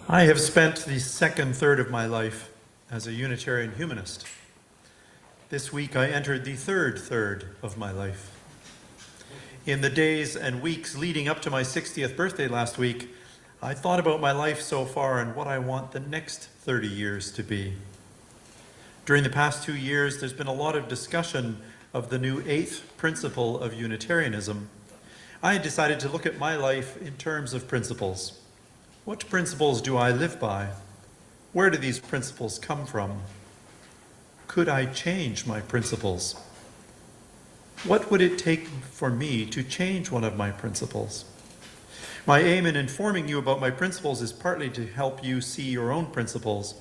I have spent the second third of my life as a Unitarian humanist. This week I entered the third of my life. In the days and weeks leading up to my 60th birthday last week, I thought about my life so far and what I want the next 30 years to be. During the past 2 years, there's been a lot of discussion of the new 8th principle of Unitarianism. I had decided to look at my life in terms of principles. What principles do I live by? Where do these principles come from? Could I change my principles? What would it take for me to change one of my principles? My aim in informing you about my principles is partly to help you see your own principles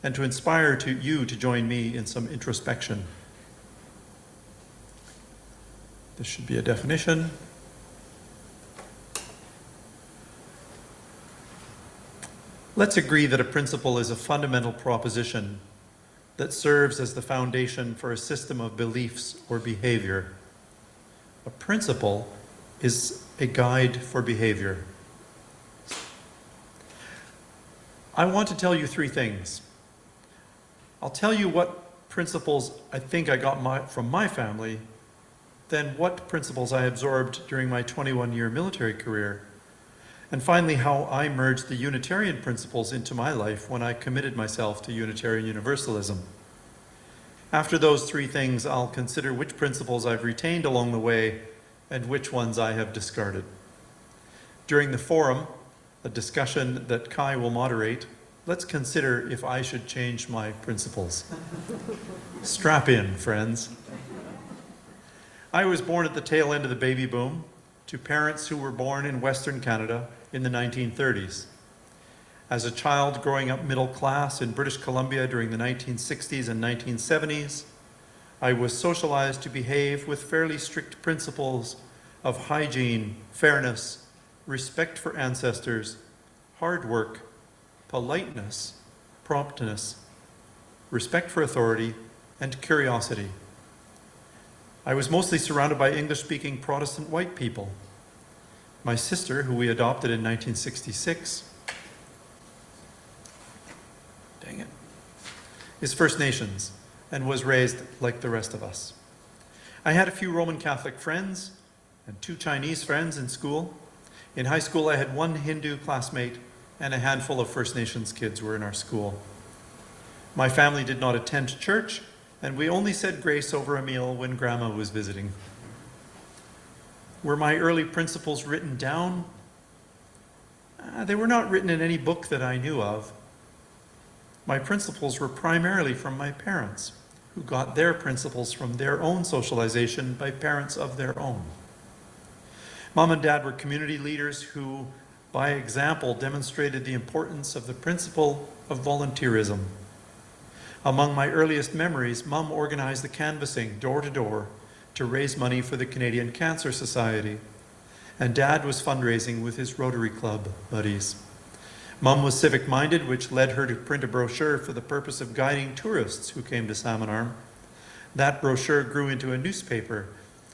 and to inspire you to join me in some introspection. This should be a definition. Let's agree that a principle is a fundamental proposition that serves as the foundation for a system of beliefs or behavior. A principle is a guide for behavior. I want to tell you 3 things. I'll tell you what principles I think I got from my family, then what principles I absorbed during my 21-year military career, and finally how I merged the Unitarian principles into my life when I committed myself to Unitarian Universalism. After those 3 things, I'll consider which principles I've retained along the way and which ones I have discarded. During the forum, a discussion that Kai will moderate, let's consider if I should change my principles. Strap in, friends. I was born at the tail end of the baby boom to parents who were born in Western Canada in the 1930s. As a child growing up middle class in British Columbia during the 1960s and 1970s, I was socialized to behave with fairly strict principles of hygiene, fairness, respect for ancestors, hard work, politeness, promptness, respect for authority, and curiosity. I was mostly surrounded by English-speaking Protestant white people. My sister, who we adopted in 1966, is First Nations and was raised like the rest of us. I had a few Roman Catholic friends and 2 Chinese friends in school. In high school, I had 1 Hindu classmate and a handful of First Nations kids were in our school. My family did not attend church, and we only said grace over a meal when Grandma was visiting. Were my early principles written down? They were not written in any book that I knew of. My principles were primarily from my parents, who got their principles from their own socialization by parents of their own. Mom and Dad were community leaders who, by example, demonstrated the importance of the principle of volunteerism. Among my earliest memories, Mom organized the canvassing door to door to raise money for the Canadian Cancer Society, and Dad was fundraising with his Rotary Club buddies. Mom was civic-minded, which led her to print a brochure for the purpose of guiding tourists who came to Salmon Arm. That brochure grew into a newspaper,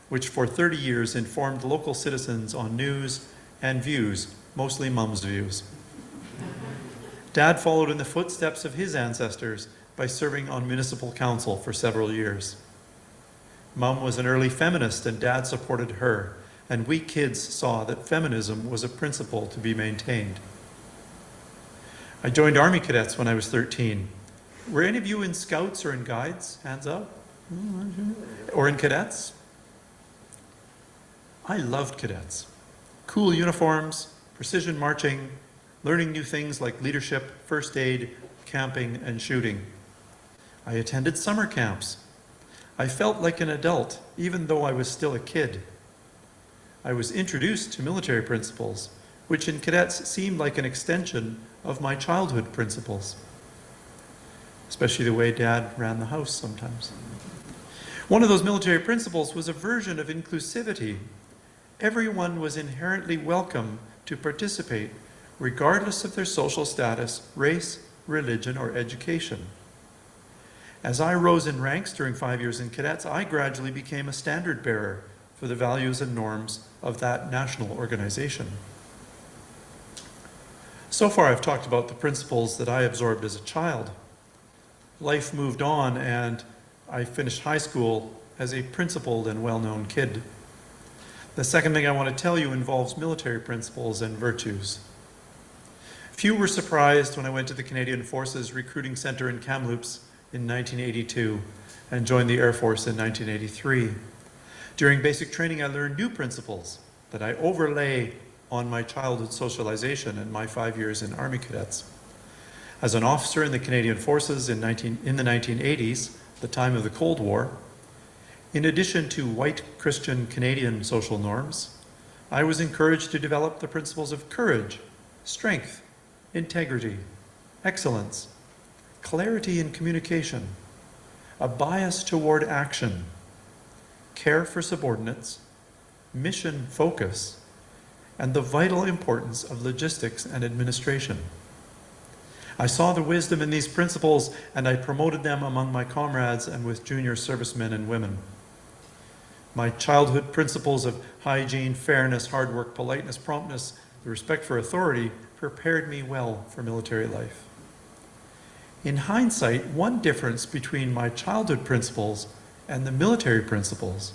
which for 30 years informed local citizens on news and views, mostly Mom's views. Dad followed in the footsteps of his ancestors by serving on municipal council for several years. Mom was an early feminist and Dad supported her, and we kids saw that feminism was a principle to be maintained. I joined Army Cadets when I was 13. Were any of you in Scouts or in Guides? Hands up. Or in Cadets? I loved Cadets. Cool uniforms, precision marching, learning new things like leadership, first aid, camping, and shooting. I attended summer camps. I felt like an adult, even though I was still a kid. I was introduced to military principles, which in cadets seemed like an extension of my childhood principles, especially the way Dad ran the house sometimes. One of those military principles was a version of inclusivity. Everyone was inherently welcome to participate, regardless of their social status, race, religion, or education. As I rose in ranks during 5 years in cadets, I gradually became a standard bearer for the values and norms of that national organization. So far I've talked about the principles that I absorbed as a child. Life moved on and I finished high school as a principled and well-known kid. The second thing I want to tell you involves military principles and virtues. Few were surprised when I went to the Canadian Forces Recruiting Centre in Kamloops in 1982 and joined the Air Force in 1983. During basic training, I learned new principles that I overlay on my childhood socialization and my 5 years in Army Cadets. As an officer in the Canadian Forces in the 1980s, the time of the Cold War, in addition to white Christian Canadian social norms, I was encouraged to develop the principles of courage, strength, integrity, excellence, clarity in communication, a bias toward action, care for subordinates, mission focus, and the vital importance of logistics and administration. I saw the wisdom in these principles and I promoted them among my comrades and with junior servicemen and women. My childhood principles of hygiene, fairness, hard work, politeness, promptness, the respect for authority prepared me well for military life. In hindsight, one difference between my childhood principles and the military principles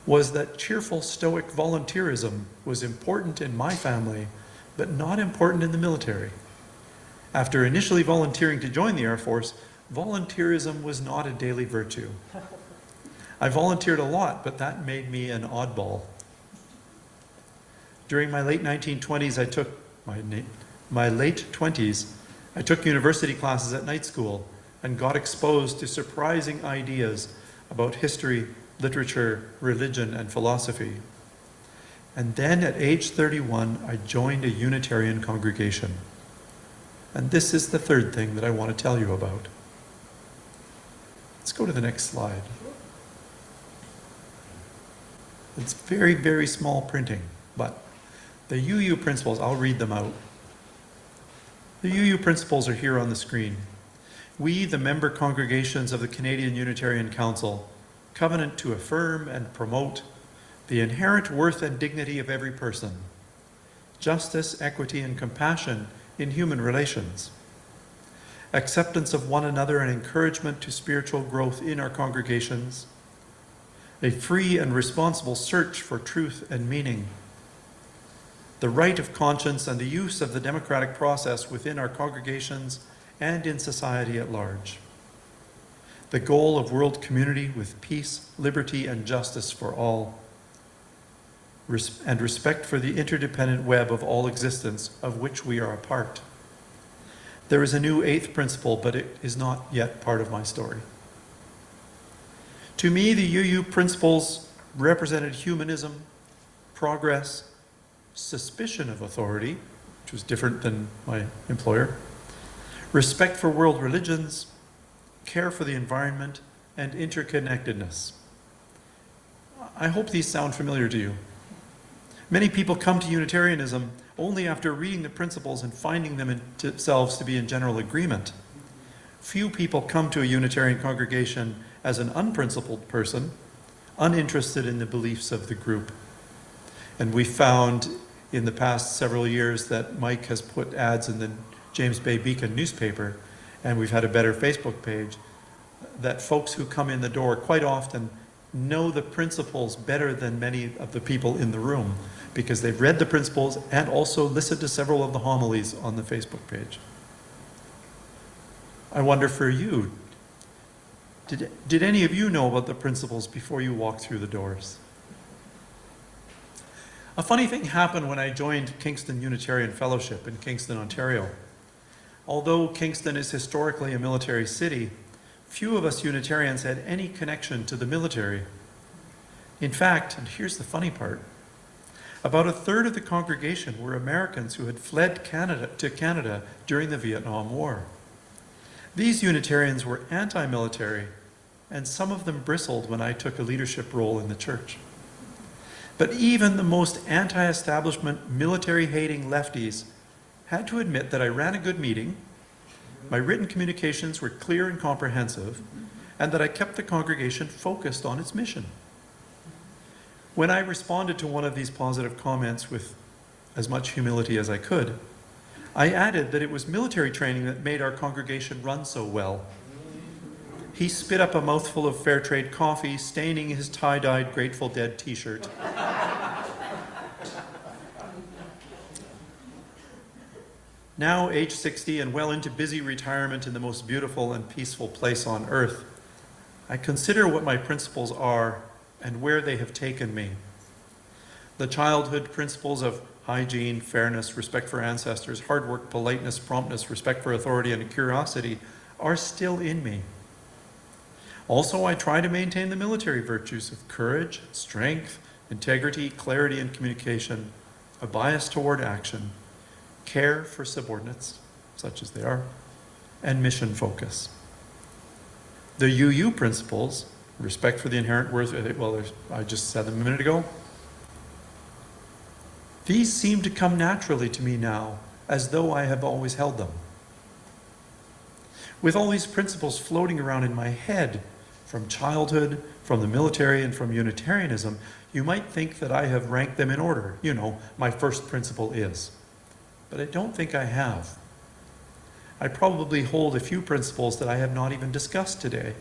was that cheerful, stoic volunteerism was important in my family, but not important in the military. After initially volunteering to join the Air Force, volunteerism was not a daily virtue. I volunteered a lot, but that made me an oddball. During my late 1920s, I took university classes at night school and got exposed to surprising ideas about history, literature, religion, and philosophy. And then at age 31, I joined a Unitarian congregation. And this is the third thing that I want to tell you about. Let's go to the next slide. It's very, very small printing, but the UU principles, I'll read them out. The UU principles are here on the screen. We, the member congregations of the Canadian Unitarian Council, covenant to affirm and promote the inherent worth and dignity of every person, justice, equity, and compassion in human relations, acceptance of one another and encouragement to spiritual growth in our congregations, a free and responsible search for truth and meaning, the right of conscience and the use of the democratic process within our congregations and in society at large, the goal of world community with peace, liberty, and justice for all, and respect for the interdependent web of all existence of which we are a part. There is a new eighth principle, but it is not yet part of my story. To me, the UU principles represented humanism, progress, suspicion of authority, which was different than my employer, respect for world religions, care for the environment, and interconnectedness. I hope these sound familiar to you. Many people come to Unitarianism only after reading the principles and finding them themselves to be in general agreement. Few people come to a Unitarian congregation as an unprincipled person, uninterested in the beliefs of the group. And we found in the past several years that Mike has put ads in the James Bay Beacon newspaper, and we've had a better Facebook page, that folks who come in the door quite often know the principles better than many of the people in the room because they've read the principles and also listened to several of the homilies on the Facebook page. I wonder for you, did any of you know about the principles before you walked through the doors? A funny thing happened when I joined Kingston Unitarian Fellowship in Kingston, Ontario. Although Kingston is historically a military city, few of us Unitarians had any connection to the military. In fact, and here's the funny part, about a third of the congregation were Americans who had fled to Canada during the Vietnam War. These Unitarians were anti-military, and some of them bristled when I took a leadership role in the church. But even the most anti-establishment, military-hating lefties had to admit that I ran a good meeting, my written communications were clear and comprehensive, and that I kept the congregation focused on its mission. When I responded to one of these positive comments with as much humility as I could, I added that it was military training that made our congregation run so well. He spit up a mouthful of fair trade coffee, staining his tie-dyed Grateful Dead t-shirt. Now, age 60 and well into busy retirement in the most beautiful and peaceful place on earth, I consider what my principles are and where they have taken me. The childhood principles of hygiene, fairness, respect for ancestors, hard work, politeness, promptness, respect for authority, and curiosity are still in me. Also, I try to maintain the military virtues of courage, strength, integrity, clarity in communication, a bias toward action, care for subordinates, such as they are, and mission focus. The UU principles, respect for the inherent worth, I just said them a minute ago, these seem to come naturally to me now, as though I have always held them. With all these principles floating around in my head, from childhood, from the military, and from Unitarianism, you might think that I have ranked them in order. You know, my first principle is. But I don't think I have. I probably hold a few principles that I have not even discussed today.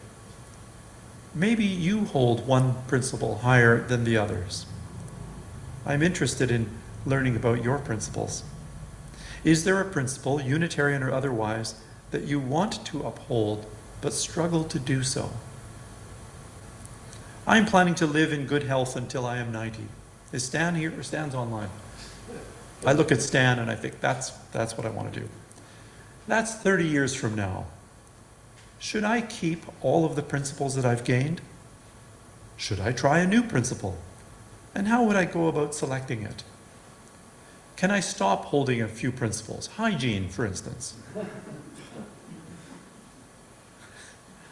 Maybe you hold one principle higher than the others. I'm interested in learning about your principles. Is there a principle, Unitarian or otherwise, that you want to uphold but struggle to do so? I'm planning to live in good health until I am 90. Is Stan here or Stan's online? I look at Stan and I think that's what I want to do. That's 30 years from now. Should I keep all of the principles that I've gained? Should I try a new principle? And how would I go about selecting it? Can I stop holding a few principles? Hygiene, for instance.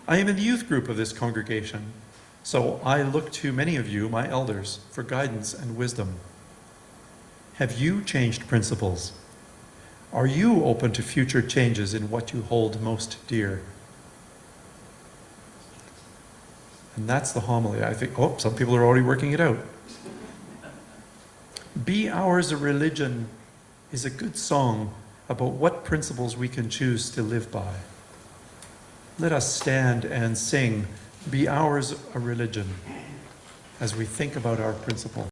I am in the youth group of this congregation, so I look to many of you, my elders, for guidance and wisdom. Have you changed principles? Are you open to future changes in what you hold most dear? And that's the homily. I think, some people are already working it out. Be Ours a Religion is a good song about what principles we can choose to live by. Let us stand and sing Be Ours a Religion as we think about our principles.